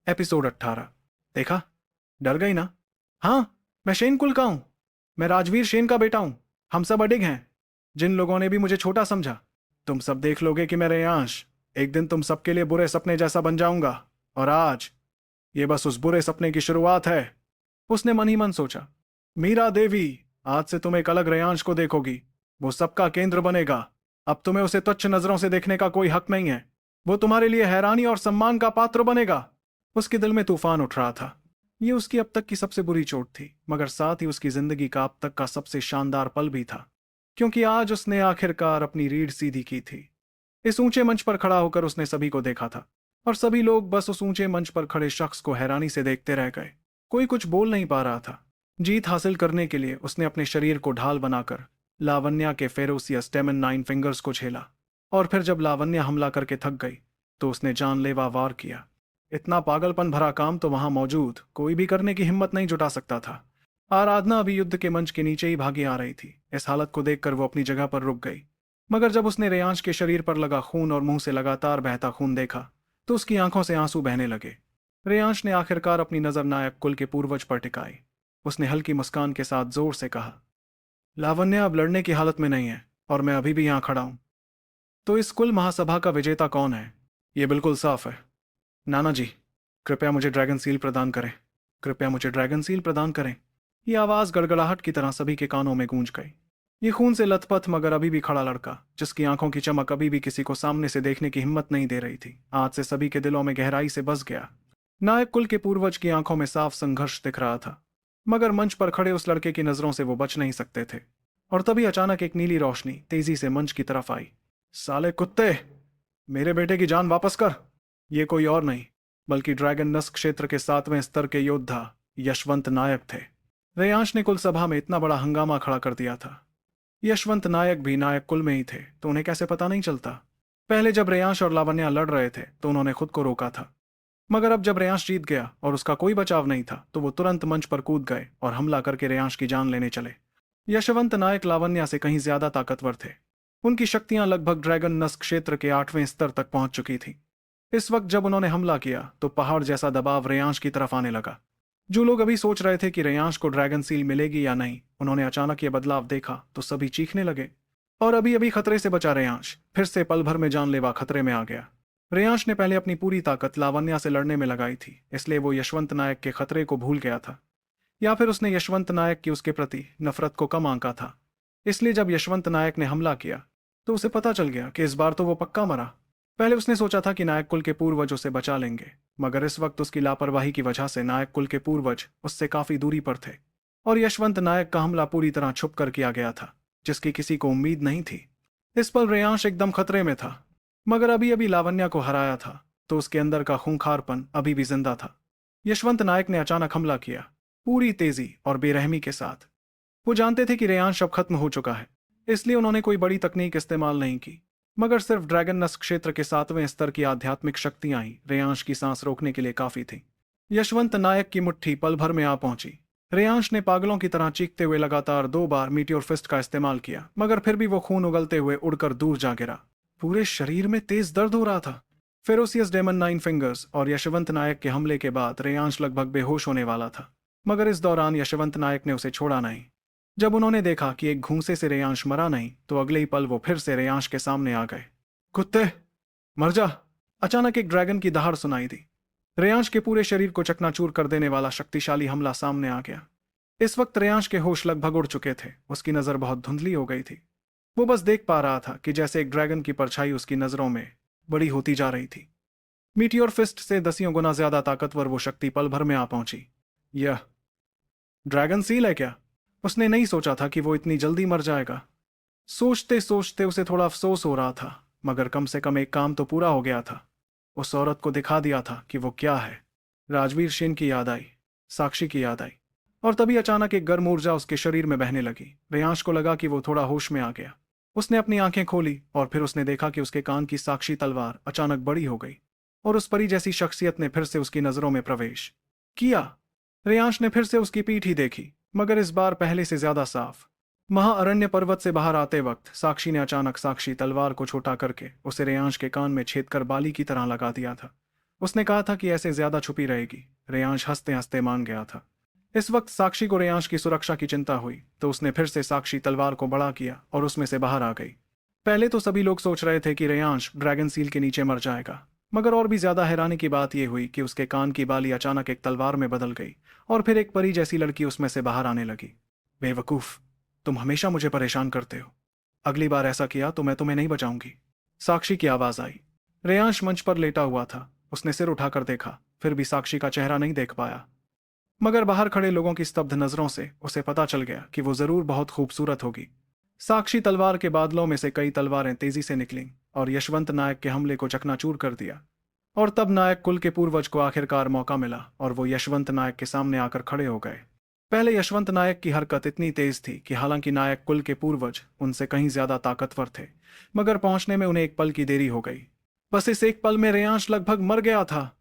Episode 18। देखा, डर गई ना? हाँ, मैं शेन कुल का हूं। मैं राजवीर शेन का बेटा हूं। हम सब अडिग हैं। जिन लोगों ने भी मुझे छोटा समझा, तुम सब देख लोगे कि मैं रेयांश एक दिन तुम सबके लिए बुरे सपने जैसा बन जाऊंगा। और आज ये बस उस बुरे सपने की शुरुआत है। उसने मन ही मन सोचा, मीरा देवी, आज से तुम एक अलग रेयांश को देखोगी। वो सबका केंद्र बनेगा। अब तुम्हें उसे तुच्छ नजरों से देखने का कोई हक नहीं है। वो तुम्हारे लिए हैरानी और सम्मान का पात्र बनेगा। उसके दिल में तूफान उठ रहा था। ये उसकी अब तक की सबसे बुरी चोट थी, मगर साथ ही उसकी जिंदगी का अब तक का सबसे शानदार पल भी था, क्योंकि आज उसने आखिरकार अपनी रीढ़ सीधी की थी। इस ऊंचे मंच पर खड़ा होकर उसने सभी को देखा था, और सभी लोग बस उस ऊंचे मंच पर खड़े शख्स को हैरानी से देखते रह गए। कोई कुछ बोल नहीं पा रहा था। जीत हासिल करने के लिए उसने अपने शरीर को ढाल बनाकर लावण्या के फेरोसियस डेमन 9 फिंगर्स को झेला, और फिर जब लावण्या हमला करके थक गई तो उसने जानलेवा वार किया। इतना पागलपन भरा काम तो वहां मौजूद कोई भी करने की हिम्मत नहीं जुटा सकता था। आराधना अभी युद्ध के मंच के नीचे ही भागी आ रही थी। इस हालत को देखकर वो अपनी जगह पर रुक गई, मगर जब उसने रेयांश के शरीर पर लगा खून और मुंह से लगातार बहता खून देखा तो उसकी आंखों से आंसू बहने लगे। रेयांश ने आखिरकार अपनी नजर नायक कुल के पूर्वज पर टिकाई। उसने हल्की मुस्कान के साथ जोर से कहा, लावण्या अब लड़ने की हालत में नहीं है, और मैं अभी भी यहां खड़ा हूं। तो इस कुल महासभा का विजेता कौन है? यह बिल्कुल साफ है। नाना जी, कृपया मुझे ड्रैगन सील प्रदान करें। कृपया मुझे ड्रैगन सील प्रदान करें। यह आवाज गड़गड़ाहट की तरह सभी के कानों में गूंज गई। ये खून से लथपथ मगर अभी भी खड़ा लड़का, जिसकी आंखों की चमक अभी भी किसी को सामने से देखने की हिम्मत नहीं दे रही थी, आज से सभी के दिलों में गहराई से बस गया। नायक कुल के पूर्वज की आंखों में साफ संघर्ष दिख रहा था, मगर मंच पर खड़े उस लड़के की नजरों से वो बच नहीं सकते थे। और तभी अचानक एक नीली रोशनी तेजी से मंच की तरफ आई। साले कुत्ते, मेरे बेटे की जान वापस कर। ये कोई और नहीं बल्कि ड्रैगन नस्क क्षेत्र के 7वें स्तर के योद्धा यशवंत नायक थे। रेयांश ने कुल सभा में इतना बड़ा हंगामा खड़ा कर दिया था। यशवंत नायक भी नायक कुल में ही थे, तो उन्हें कैसे पता नहीं चलता? पहले जब रेयांश और लावण्या लड़ रहे थे तो उन्होंने खुद को रोका था, मगर अब जब रेयांश जीत गया और उसका कोई बचाव नहीं था तो वो तुरंत मंच पर कूद गए और हमला करके रेयांश की जान लेने चले। यशवंत नायक लावण्या से कहीं ज्यादा ताकतवर थे। उनकी शक्तियां लगभग ड्रैगन नस्क क्षेत्र के 8वें स्तर तक पहुंच चुकी थी। इस वक्त जब उन्होंने हमला किया तो पहाड़ जैसा दबाव रेयांश की तरफ आने लगा। जो लोग अभी सोच रहे थे कि रेयांश को ड्रैगन सील मिलेगी या नहीं, उन्होंने अचानक ये बदलाव देखा तो सभी चीखने लगे। और अभी अभी खतरे से बचा रेयांश फिर से पल भर में जानलेवा खतरे में आ गया। रेयांश ने पहले अपनी पूरी ताकत लावण्या से लड़ने में लगाई थी, इसलिए वो यशवंत नायक के खतरे को भूल गया था। या फिर उसने यशवंत नायक की उसके प्रति नफरत को कम आंका था। इसलिए जब यशवंत नायक ने हमला किया तो उसे पता चल गया कि इस बार तो वो पक्का मरा। पहले उसने सोचा था कि नायक कुल के पूर्वज उसे बचा लेंगे, मगर इस वक्त उसकी लापरवाही की वजह से नायक कुल के पूर्वज उससे काफी दूरी पर थे, और यशवंत नायक का हमला पूरी तरह छुप कर किया गया था, जिसकी किसी को उम्मीद नहीं थी। इस पल रेयांश एकदम खतरे में था, मगर अभी अभी लावण्या को हराया था तो उसके अंदर का खूंखारपन अभी भी जिंदा था। यशवंत नायक ने अचानक हमला किया, पूरी तेजी और बेरहमी के साथ। वो जानते थे कि रेयांश अब खत्म हो चुका है, इसलिए उन्होंने कोई बड़ी तकनीक इस्तेमाल नहीं की, मगर सिर्फ ड्रैगन नस्क क्षेत्र के 7वें स्तर की आध्यात्मिक शक्तियां ही रेयांश की सांस रोकने के लिए काफी थी। यशवंत नायक की मुट्ठी पल भर में आ पहुंची। रेयांश ने पागलों की तरह चीखते हुए लगातार 2 बार मीटियोर फिस्ट का इस्तेमाल किया, मगर फिर भी वो खून उगलते हुए उड़कर दूर जा गिरा। पूरे शरीर में तेज दर्द हो रहा था। फेरोसियस डेमन 9 फिंगर्स और यशवंत नायक के हमले के बाद रेयांश लगभग बेहोश होने वाला था, मगर इस दौरान यशवंत नायक ने उसे छोड़ा नहीं। जब उन्होंने देखा कि एक घूंसे से रेयांश मरा नहीं तो अगले ही पल वो फिर से रेयांश के सामने आ गए। कुत्ते, मर जा! अचानक एक ड्रैगन की दहाड़ सुनाई दी। रेयांश के पूरे शरीर को चकनाचूर कर देने वाला शक्तिशाली हमला सामने आ गया। इस वक्त रेयांश के होश लगभग उड़ चुके थे, उसकी नजर बहुत धुंधली हो गई थी। वो बस देख पा रहा था कि जैसे एक ड्रैगन की परछाई उसकी नजरों में बड़ी होती जा रही थी। मीटियोर फिस्ट से 10 गुना ज्यादा ताकतवर वो शक्ति पल भर में आ पहुंची। यह ड्रैगन सील है क्या? उसने नहीं सोचा था कि वो इतनी जल्दी मर जाएगा। सोचते सोचते उसे थोड़ा अफसोस हो रहा था, मगर कम से कम एक काम तो पूरा हो गया था। उस औरत को दिखा दिया था कि वो क्या है। राजवीर शेन की याद आई, साक्षी की याद आई, और तभी अचानक एक गर्म ऊर्जा उसके शरीर में बहने लगी। रेयांश को लगा कि वो थोड़ा होश में आ गया। उसने अपनी आंखें खोली और फिर उसने देखा कि उसके कान की साक्षी तलवार अचानक बड़ी हो गई, और उस परी जैसी शख्सियत ने फिर से उसकी नजरों में प्रवेश किया। रेयांश ने फिर से उसकी पीठ ही देखी, मगर इस बार पहले से ज्यादा साफ। महाअरण्य पर्वत से बाहर आते वक्त साक्षी ने अचानक साक्षी तलवार को छोटा करके उसे रेयांश के कान में छेद कर बाली की तरह लगा दिया था। उसने कहा था कि ऐसे ज्यादा छुपी रहेगी। रेयांश हंसते हंसते मान गया था। इस वक्त साक्षी को रेयांश की सुरक्षा की चिंता हुई तो उसने फिर से साक्षी तलवार को बड़ा किया और उसमें से बाहर आ गई। पहले तो सभी लोग सोच रहे थे कि रेयांश ड्रैगन सील के नीचे मर जाएगा, मगर और भी ज्यादा हैरानी की बात यह हुई कि उसके कान की बाली अचानक एक तलवार में बदल गई और फिर एक परी जैसी लड़की उसमें से बाहर आने लगी। बेवकूफ, तुम हमेशा मुझे परेशान करते हो। अगली बार ऐसा किया तो मैं तुम्हें नहीं बचाऊंगी। साक्षी की आवाज आई। रेयांश मंच पर लेटा हुआ था। उसने सिर उठाकर देखा, फिर भी साक्षी का चेहरा नहीं देख पाया, मगर बाहर खड़े लोगों की स्तब्ध नजरों से उसे पता चल गया कि वो जरूर बहुत खूबसूरत होगी। साक्षी तलवार के बादलों में से कई तलवारें तेजी से निकलीं और यशवंत नायक के हमले को चकनाचूर कर दिया। और तब नायक कुल के पूर्वज को आखिरकार मौका मिला और वो यशवंत नायक के सामने आकर खड़े हो गए। पहले यशवंत नायक की हरकत इतनी तेज थी कि हालांकि नायक कुल के पूर्वज उनसे कहीं ज्यादा ताकतवर थे, मगर पहुंचने में उन्हें एक पल की देरी हो गई। बस इस एक पल में रेयांश लगभग मर गया था।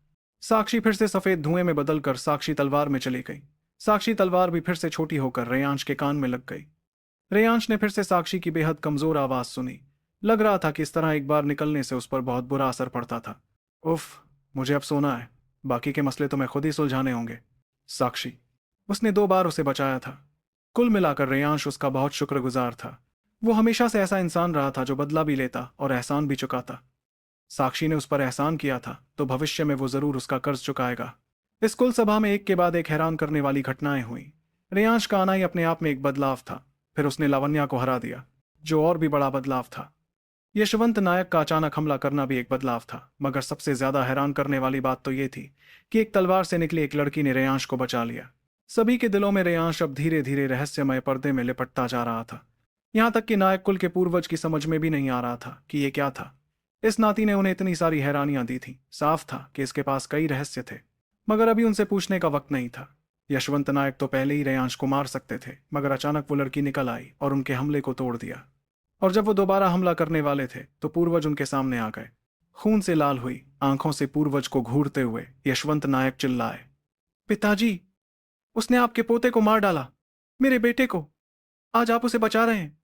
साक्षी फिर से सफेद धुएं में बदलकर साक्षी तलवार में चली गई। साक्षी तलवार भी फिर से छोटी होकर रेयांश के कान में लग गई। रेयांश ने फिर से साक्षी की बेहद कमजोर आवाज सुनी। लग रहा था कि इस तरह एक बार निकलने से उस पर बहुत बुरा असर पड़ता था। उफ, मुझे अब सोना है। बाकी के मसले तो मैं खुद ही सुलझाने होंगे। साक्षी, उसने 2 बार उसे बचाया था। कुल मिलाकर रेयांश उसका बहुत शुक्रगुजार था। वो हमेशा से ऐसा इंसान रहा था जो बदला भी लेता और एहसान भी चुकाता। साक्षी ने उस पर एहसान किया था तो भविष्य में वो जरूर उसका कर्ज चुकाएगा। इस कुल सभा में एक के बाद एक हैरान करने वाली घटनाएं हुई। रेयांश का आना ही अपने आप में एक बदलाव था। फिर उसने लावण्या को हरा दिया, जो और भी बड़ा बदलाव था। यशवंत नायक का अचानक हमला करना भी एक बदलाव था, मगर सबसे ज्यादा हैरान करने वाली बात तो ये थी कि एक तलवार से निकली एक लड़की ने रेयांश को बचा लिया। सभी के दिलों में रेयांश अब धीरे धीरे रहस्यमय पर्दे में लिपटता जा रहा था। यहां तक कि नायक कुल के पूर्वज की समझ में भी नहीं आ रहा था कि ये क्या था। इस नाती ने उन्हें इतनी सारी हैरानियां दी थी, साफ था कि इसके पास कई रहस्य थे, मगर अभी उनसे पूछने का वक्त नहीं था। यशवंत नायक तो पहले ही रेयांश को मार सकते थे, मगर अचानक वो लड़की निकल आई और उनके हमले को तोड़ दिया। और जब वो दोबारा हमला करने वाले थे तो पूर्वज उनके सामने आ गए। खून से लाल हुई आंखों से पूर्वज को घूरते हुए यशवंत नायक चिल्लाए, पिताजी, उसने आपके पोते को मार डाला, मेरे बेटे को। आज आप उसे बचा रहे हैं।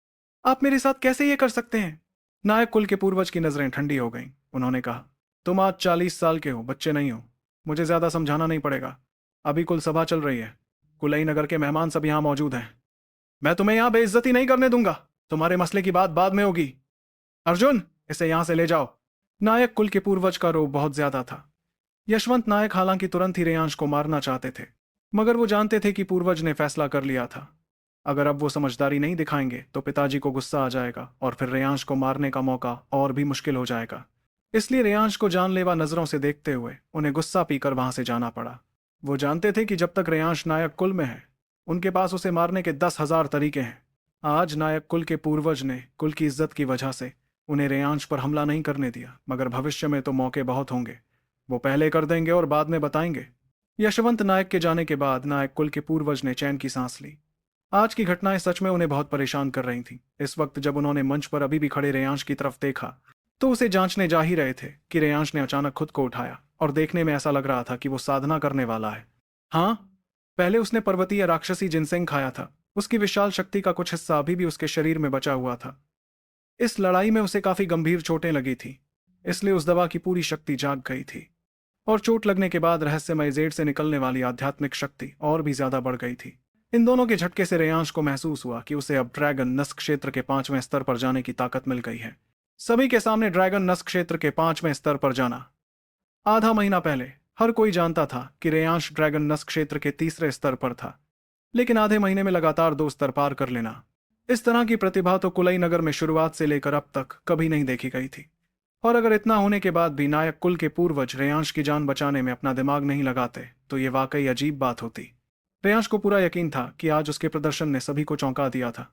आप मेरे साथ कैसे ये कर सकते हैं? नायक कुल के पूर्वज की नजरें ठंडी हो गईं। उन्होंने कहा, तुम आज 40 साल के हो, बच्चे नहीं हो। मुझे ज्यादा समझाना नहीं पड़ेगा। अभी कुल सभा चल रही है। कुलई नगर के मेहमान सब यहां मौजूद हैं। मैं तुम्हें यहां बेइज्जती नहीं करने दूंगा। तुम्हारे मसले की बात बाद में होगी। अर्जुन, इसे यहां से ले जाओ। नायक कुल के पूर्वज का रोब बहुत ज्यादा था। यशवंत नायक हालांकि तुरंत ही रेयांश को मारना चाहते थे, मगर वो जानते थे कि पूर्वज ने फैसला कर लिया था। अगर अब वो समझदारी नहीं दिखाएंगे तो पिताजी को गुस्सा आ जाएगा और फिर रेयांश को मारने का मौका और भी मुश्किल हो जाएगा। इसलिए रेयांश को जानलेवा नजरों से देखते हुए उन्हें गुस्सा पीकर वहां से जाना पड़ा। वो जानते थे कि जब तक रेयांश नायक कुल में है, उनके पास उसे मारने के 10,000 तरीके हैं। आज नायक कुल के पूर्वज ने कुल की इज्जत की वजह से उन्हें रेयांश पर हमला नहीं करने दिया, मगर भविष्य में तो मौके बहुत होंगे। वो पहले कर देंगे और बाद में बताएंगे। यशवंत नायक के जाने के बाद नायक कुल के पूर्वज ने चैन की सांस ली। आज की घटनाएं सच में उन्हें बहुत परेशान कर रही थीं। इस वक्त जब उन्होंने मंच पर अभी भी खड़े रेयांश की तरफ देखा तो उसे जांचने जा ही रहे थे कि रेयांश ने अचानक खुद को उठाया और देखने में ऐसा लग रहा था कि वो साधना करने वाला है। हाँ, पहले उसने पर्वतीय राक्षसी जिनसेंग खाया था। उसकी विशाल शक्ति का कुछ हिस्सा अभी भी उसके शरीर में बचा हुआ था। इस लड़ाई में उसे काफी गंभीर चोटें लगी थी, इसलिए उस दवा की पूरी शक्ति जाग गई थी। और चोट लगने के बाद रहस्यमय जेड से निकलने वाली आध्यात्मिक शक्ति और भी ज्यादा बढ़ गई थी। इन दोनों के झटके से रेयांश को महसूस हुआ कि उसे अब ड्रैगन नस्क क्षेत्र के 5वें स्तर पर जाने की ताकत मिल गई है। सभी के सामने ड्रैगन नस्क क्षेत्र के 5वें स्तर पर जाना। आधा महीना पहले हर कोई जानता था कि रेयांश ड्रैगन नस्क क्षेत्र के 3रे स्तर पर था, लेकिन आधे महीने में लगातार 2 स्तर पार कर लेना, इस तरह की प्रतिभा तो कुलई नगर में शुरुआत से लेकर अब तक कभी नहीं देखी गई थी। और अगर इतना होने के बाद भी नायक कुल के पूर्वज रेयांश की जान बचाने में अपना दिमाग नहीं लगाते तो ये वाकई अजीब बात होती। रेयांश को पूरा यकीन था कि आज उसके प्रदर्शन ने सभी को चौंका दिया था।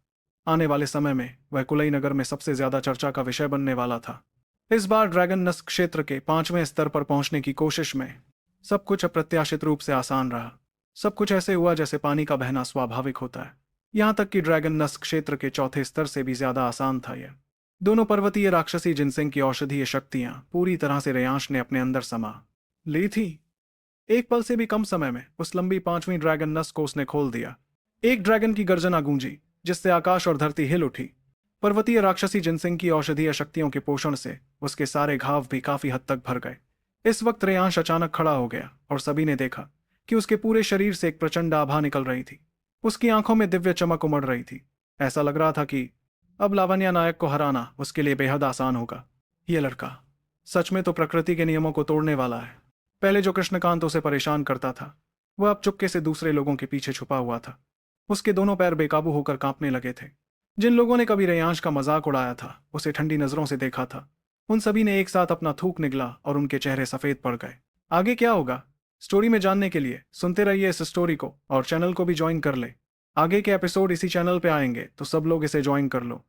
आने वाले समय में वह कुलई नगर में सबसे ज्यादा चर्चा का विषय बनने वाला था। इस बार ड्रैगन नस्क क्षेत्र के 5वें स्तर पर पहुंचने की कोशिश में सब कुछ अप्रत्याशित रूप से आसान रहा। सब कुछ ऐसे हुआ जैसे पानी का बहना स्वाभाविक होता है। यहां तक कि ड्रैगन नस्क क्षेत्र के 4थे स्तर से भी ज्यादा आसान था यह। दोनों पर्वतीय राक्षसी जिनसेंग की औषधीय शक्तियां पूरी तरह से रेयांश ने अपने अंदर समा ली थी। एक पल से भी कम समय में उस लंबी 5वीं ड्रैगन नस को उसने खोल दिया। एक ड्रैगन की गर्जना गूंजी जिससे आकाश और धरती हिल उठी। पर्वतीय राक्षसी जिनसिंग की औषधीय शक्तियों के पोषण से उसके सारे घाव भी काफी हद तक भर गए। इस वक्त रेयांश अचानक खड़ा हो गया और सभी ने देखा कि उसके पूरे शरीर से एक प्रचंड आभा निकल रही थी। उसकी आंखों में दिव्य चमक उमड़ रही थी। ऐसा लग रहा था कि अब लावण्या नायक को हराना उसके लिए बेहद आसान होगा। ये लड़का सच में तो प्रकृति के नियमों को तोड़ने वाला है। पहले जो कृष्णकांत उसे परेशान करता था वह अब चुपके से दूसरे लोगों के पीछे छुपा हुआ था। उसके दोनों पैर बेकाबू होकर कांपने लगे थे। जिन लोगों ने कभी रेयांश का मजाक उड़ाया था, उसे ठंडी नजरों से देखा था, उन सभी ने एक साथ अपना थूक निगला और उनके चेहरे सफेद पड़ गए। आगे क्या होगा स्टोरी में जानने के लिए सुनते रहिए इस स्टोरी को और चैनल को भी ज्वाइन कर ले। आगे के एपिसोड इसी चैनल पे आएंगे तो सब लोग इसे ज्वाइन कर लो।